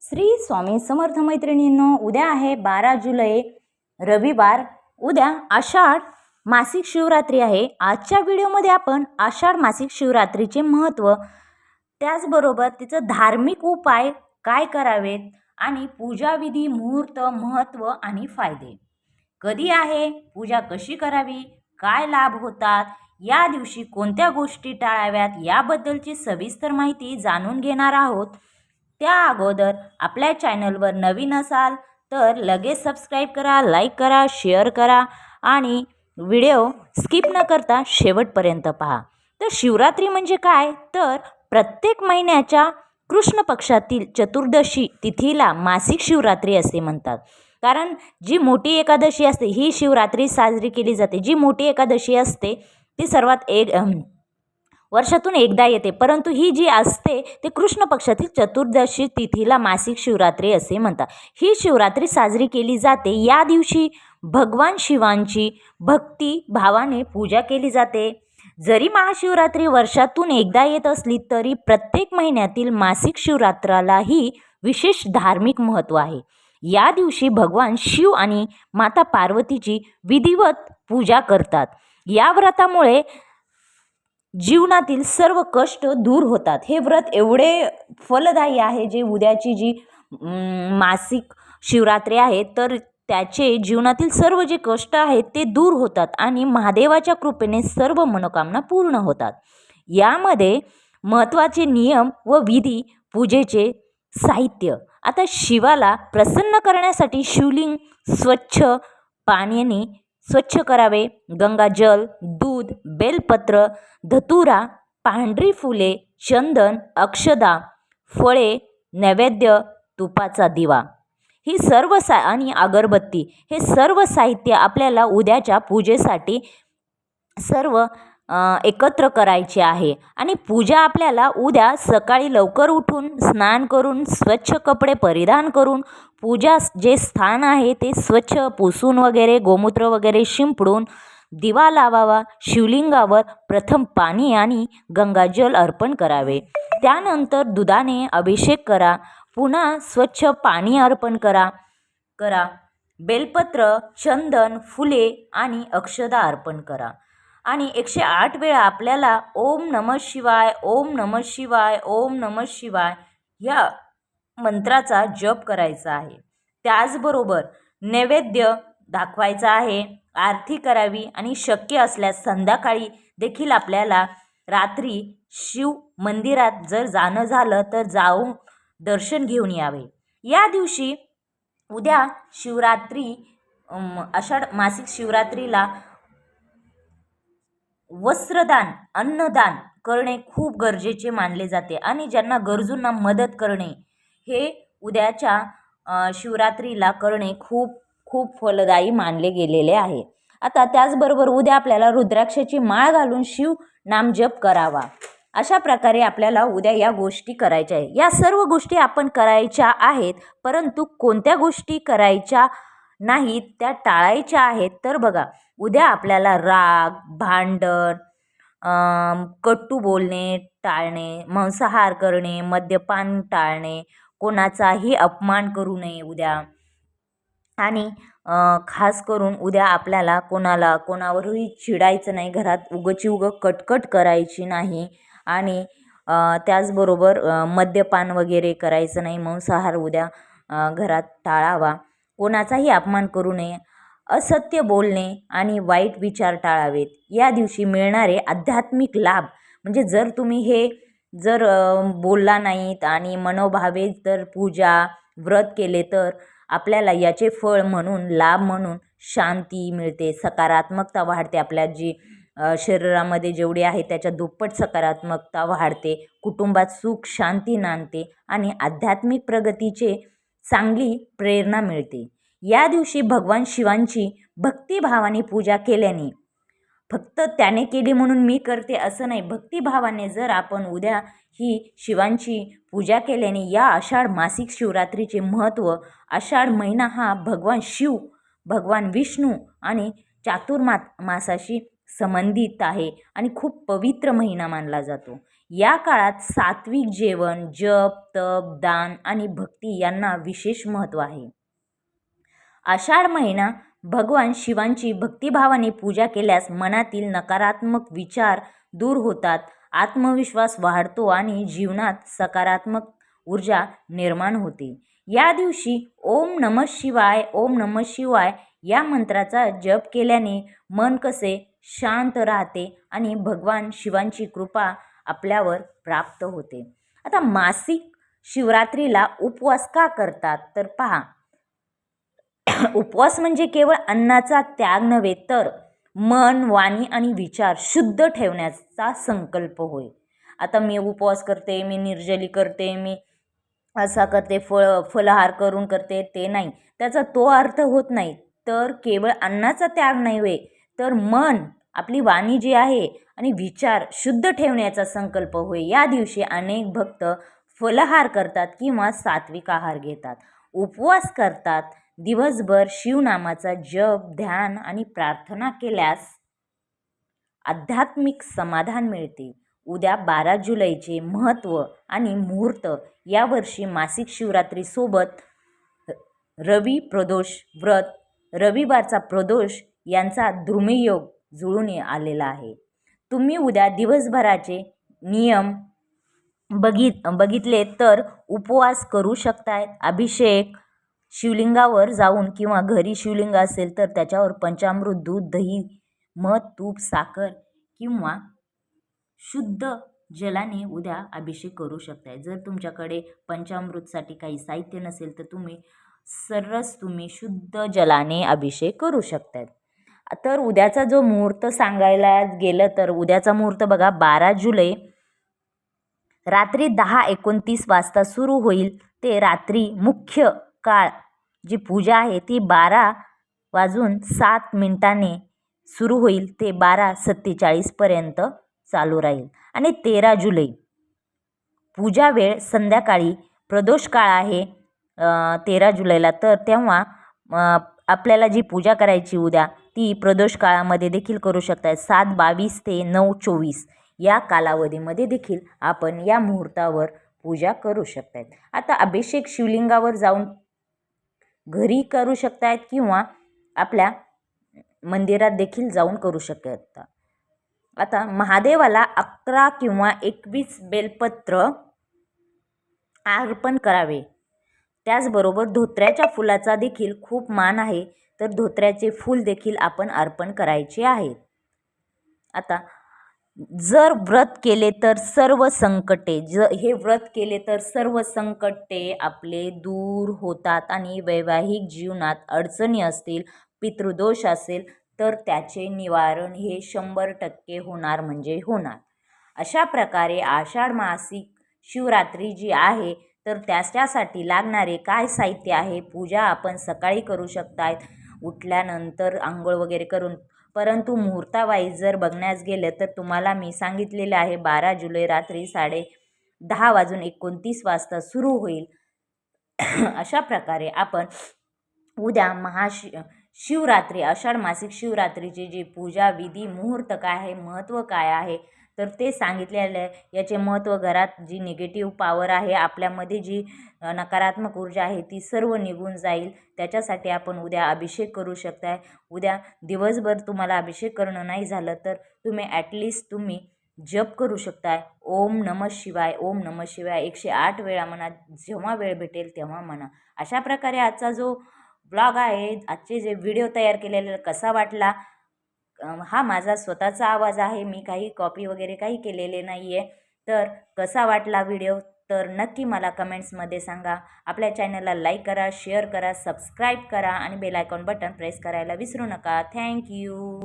श्री स्वामी समर्थ मैत्रिणींनो, उद्या आहे 12 जुलै रविवार. उद्या आषाढ मासिक शिवरात्री आहे. आजच्या व्हिडिओमध्ये आपण आषाढ मासिक शिवरात्रीचे महत्त्व, त्याचबरोबर तिचं धार्मिक उपाय काय करावेत आणि पूजाविधी, मुहूर्त, महत्त्व आणि फायदे, कधी आहे पूजा, कशी करावी, काय लाभ होतात, या दिवशी कोणत्या गोष्टी टाळाव्यात, याबद्दलची सविस्तर माहिती जाणून घेणार आहोत. त्या अगोदर आपल्या चॅनलवर नवीन असाल तर लगेच सबस्क्राईब करा, लाईक करा, शेअर करा आणि व्हिडिओ स्किप न करता शेवटपर्यंत पहा. तर शिवरात्री म्हणजे काय, तर प्रत्येक महिन्याच्या कृष्ण पक्षातील चतुर्दशी तिथीला मासिक शिवरात्री असे म्हणतात. कारण जी मोठी एकादशी असते ही शिवरात्री साजरी केली जाते. जी मोठी एकादशी असते ती सर्वात वर्षातून एकदा येते, परंतु ही जी असते ते कृष्ण पक्षातील चतुर्दशी तिथीला मासिक शिवरात्री असे म्हणतात. ही शिवरात्री साजरी केली जाते. या दिवशी भगवान शिवांची भक्ती भावाने पूजा केली जाते. जरी महाशिवरात्री वर्षातून एकदा येत असली तरी प्रत्येक महिन्यातील मासिक शिवरात्रालाही विशेष धार्मिक महत्त्व आहे. या दिवशी भगवान शिव आणि माता पार्वतीची विधिवत पूजा करतात. या व्रतामुळे जीवनातील सर्व कष्ट दूर होतात. हे व्रत एवढे फलदायी आहे, जे उद्याची जी मासिक शिवरात्री आहे तर त्याचे जीवनातील सर्व जे कष्ट आहेत ते दूर होतात आणि महादेवाच्या कृपेने सर्व मनोकामना पूर्ण होतात. यामध्ये महत्त्वाचे नियम व विधी, पूजेचे साहित्य. आता शिवाला प्रसन्न करण्यासाठी शिवलिंग स्वच्छ पाण्याने स्वच्छ करावे. गंगाजल, दूध, बेलपत्र, धतुरा, पांढरी फुले, चंदन, अक्षदा, फळे, नैवेद्य, तुपाचा दिवा, ही सर्व आणि अगरबत्ती, हे सर्व साहित्य आपल्याला उद्याच्या पूजेसाठी सर्व एकत्र करायचे आहे. आणि पूजा आपल्याला उद्या सकाळी लवकर उठून स्नान करून स्वच्छ कपडे परिधान करून पूजा जे स्थान आहे ते स्वच्छ पुसून वगैरे गोमूत्र वगैरे शिंपडून दिवा लावावा. शिवलिंगावर प्रथम पाणी आणि गंगाजल अर्पण करावे. त्यानंतर दुधाने अभिषेक करा. पुन्हा स्वच्छ पाणी अर्पण करा. बेलपत्र, चंदन, फुले आणि अक्षदा अर्पण करा. आणि 108 वेळा आपल्याला ओम नमः शिवाय, ओम नमः शिवाय, ओम नमः शिवाय या मंत्राचा जप करायचा आहे. त्याचबरोबर नैवेद्य दाखवायचा आहे, आरती करावी आणि शक्य असल्यास संध्याकाळी देखील आपल्याला रात्री शिव मंदिरात जर जाणं झालं तर जाऊन दर्शन घेऊन यावे. या दिवशी उद्या शिवरात्री, आषाढ मासिक शिवरात्रीला वस्त्रदान, अन्नदान करणे खूप गरजेचे मानले जाते आणि ज्यांना गरजूंना मदत करणे हे उद्याच्या शिवरात्रीला करणे खूप खूप फलदायी मानले गेलेले आहे. आता त्याचबरोबर उद्या आपल्याला रुद्राक्षाची माळ घालून शिव नाम जप करावा. अशा प्रकारे आपल्याला उद्या या गोष्टी करायच्या आहे. या सर्व गोष्टी आपण करायच्या आहेत, परंतु कोणत्या गोष्टी करायच्या नाहीत त्या टाळायच्या आहेत. तर बघा, उद्या आपल्याला राग, भांडण, कटू बोलणे टाळणे, मांसाहार करणे, मद्यपान टाळणे, कोणाचाही अपमान करू नये उद्या. आणि खास करून उद्या आपल्याला कोणावरही चिडायचं नाही. घरात उगं कटकट करायची नाही. आणि त्याचबरोबर मद्यपान वगैरे करायचं नाही. मांसाहार उद्या घरात टाळावा. कोणाचाही अपमान करू नये. असत्य बोलणे आणि वाईट विचार टाळावेत. या दिवशी मिळणारे आध्यात्मिक लाभ, म्हणजे जर तुम्ही हे बोलला नाहीत आणि मनोभावे तर पूजा व्रत केले तर आपल्याला याचे फळ म्हणून, लाभ म्हणून शांती मिळते, सकारात्मकता वाढते. आपल्या जी शरीरामध्ये जेवढी आहे त्याच्या दुप्पट सकारात्मकता वाढते. कुटुंबात सुख शांती नांदते आणि आध्यात्मिक प्रगतीचे चांगली प्रेरणा मिळते. या दिवशी भगवान शिवांची भक्तिभावाने पूजा केल्याने, फक्त त्याने केली म्हणून मी करते असं नाही, भक्तिभावाने जर आपण उद्या ही शिवांची पूजा केल्याने या आषाढ मासिक शिवरात्रीचे महत्त्व, आषाढ महिना हा भगवान शिव, भगवान विष्णू आणि चातुर्मासाशी संबंधित आहे आणि खूप पवित्र महिना मानला जातो. या काळात सात्विक जेवण, जप, तप, दान आणि भक्ती यांना विशेष महत्त्व आहे. आषाढ महिना भगवान शिवांची भक्तिभावाने पूजा केल्यास मनातील नकारात्मक विचार दूर होतात, आत्मविश्वास वाढतो आणि जीवनात सकारात्मक ऊर्जा निर्माण होते. या दिवशी ओम नमः शिवाय, ओम नमः शिवाय या मंत्राचा जप केल्याने मन कसे शांत राहते आणि भगवान शिवांची कृपा आपल्यावर प्राप्त होते. आता मासिक शिवरात्रीला उपवास का करतात तर पहा, उपवास म्हणजे केवळ अन्नाचा त्याग नव्हे तर मन, वाणी आणि विचार शुद्ध ठेवण्याचा संकल्प होय. आता मी उपवास करते, मी निर्जली करते, मी असा करते, फलाहार करून करते, ते नाही, त्याचा तो अर्थ होत नाही. तर केवळ अन्नाचा त्याग नाही होय तर मन, आपली वाणी जी आहे आणि विचार शुद्ध ठेवण्याचा संकल्प होय. या दिवशी अनेक भक्त फलाहार करतात किंवा सात्विक आहार घेतात, उपवास करतात. दिवसभर शिवनामाचा जप, ध्यान आणि प्रार्थना केल्यास आध्यात्मिक समाधान मिळते. उद्या 12 जुलैचे महत्त्व आणि मुहूर्त. यावर्षी मासिक शिवरात्रीसोबत रवी प्रदोष व्रत, रविवारचा प्रदोष यांचा द्रुमयोग जुळून आलेला आहे. तुम्ही उद्या दिवसभराचे नियम बघितले तर उपवास करू शकताय. अभिषेक शिवलिंगावर जाऊन किंवा घरी शिवलिंग असेल तर त्याच्यावर पंचामृत, दूध, दही, मध, तूप, साखर किंवा शुद्ध जलाने उद्या अभिषेक करू शकताय. जर तुमच्याकडे पंचामृतसाठी काही साहित्य नसेल तर तुम्ही शुद्ध जलाने अभिषेक करू शकताय. तर उद्याचा जो मुहूर्त सांगायला गेलं तर उद्याचा मुहूर्त बघा, 12 जुलै रात्री 10:29 वाजता सुरू होईल ते रात्री मुख्य काळ जी पूजा आहे ती 12:07 सुरू होईल ते 12:47 पर्यंत चालू राहील. आणि 13 जुलै पूजा वेळ संध्याकाळी, प्रदोष काळ आहे 13 जुलैला. तर तेव्हा आपल्याला जी पूजा करायची उद्या ती प्रदोष काळामध्ये देखील करू शकताय. 7:22 ते 9:24 या कालावधीमध्ये देखील आपण या मुहूर्तावर पूजा करू शकतायत. आता अभिषेक शिवलिंगावर जाऊन घरी करू शकतायत किंवा आपल्या मंदिरात देखील जाऊन करू शकता. आता महादेवाला 11 किंवा 21 बेलपत्र अर्पण करावे. त्याचबरोबर धोत्र्याच्या फुलाचा देखील खूप मान आहे, तर धोत्र्याचे फूल देखील आपण अर्पण करायचे आहेत. आता जर व्रत केले तर सर्व संकटे, हे व्रत केले तर सर्व संकटे आपले दूर होतात आणि वैवाहिक जीवनात अडचणी असतील, पितृदोष असेल तर त्याचे निवारण हे 100% होणार म्हणजे होणार. अशा प्रकारे आषाढ मासिक शिवरात्री जी आहे तर त्याच्यासाठी लागणारे काय साहित्य आहे. पूजा आपण सकाळी करू शकतायत उठल्यानंतर आंघोळ वगैरे करून, परंतु मुहूर्तावाईज जर बघण्यास गेलं तर तुम्हाला मी सांगितलेले आहे 12 जुलै रात्री 10:29 वाजता सुरू होईल. अशा प्रकारे आपण उद्या शिवरात्री, आषाढ मासिक शिवरात्रीची जी पूजा विधी, मुहूर्त काय आहे, महत्त्व काय आहे तर ते सांगितलेलं आहे. याचे महत्त्व, घरात जी निगेटिव्ह पॉवर आहे, आपल्यामध्ये जी नकारात्मक ऊर्जा आहे ती सर्व निघून जाईल. त्याच्यासाठी आपण उद्या अभिषेक करू शकताय. उद्या दिवसभर तुम्हाला अभिषेक करणं नाही झालं तर तुम्ही ॲटलिस्ट तुम्ही जप करू शकताय. ओम नमः शिवाय, ओम नमः शिवाय 108 वेळा म्हणा, जेव्हा वेळ भेटेल तेव्हा म्हणा. अशा प्रकारे आजचा जो ब्लॉग आहे, आजचे जे व्हिडिओ तयार केलेले कसा वाटला, हा माझा स्वतःचा आवाज आहे, मी काही कॉपी वगैरे काही केलेले नाही आहे. तर कसा वाटला व्हिडिओ तर नक्की मला कमेंट्समध्ये सांगा. आपल्या चॅनलला लाईक करा, शेअर करा, सबस्क्राईब करा आणि बेल आयकॉन बटन प्रेस करायला विसरू नका. थँक्यू.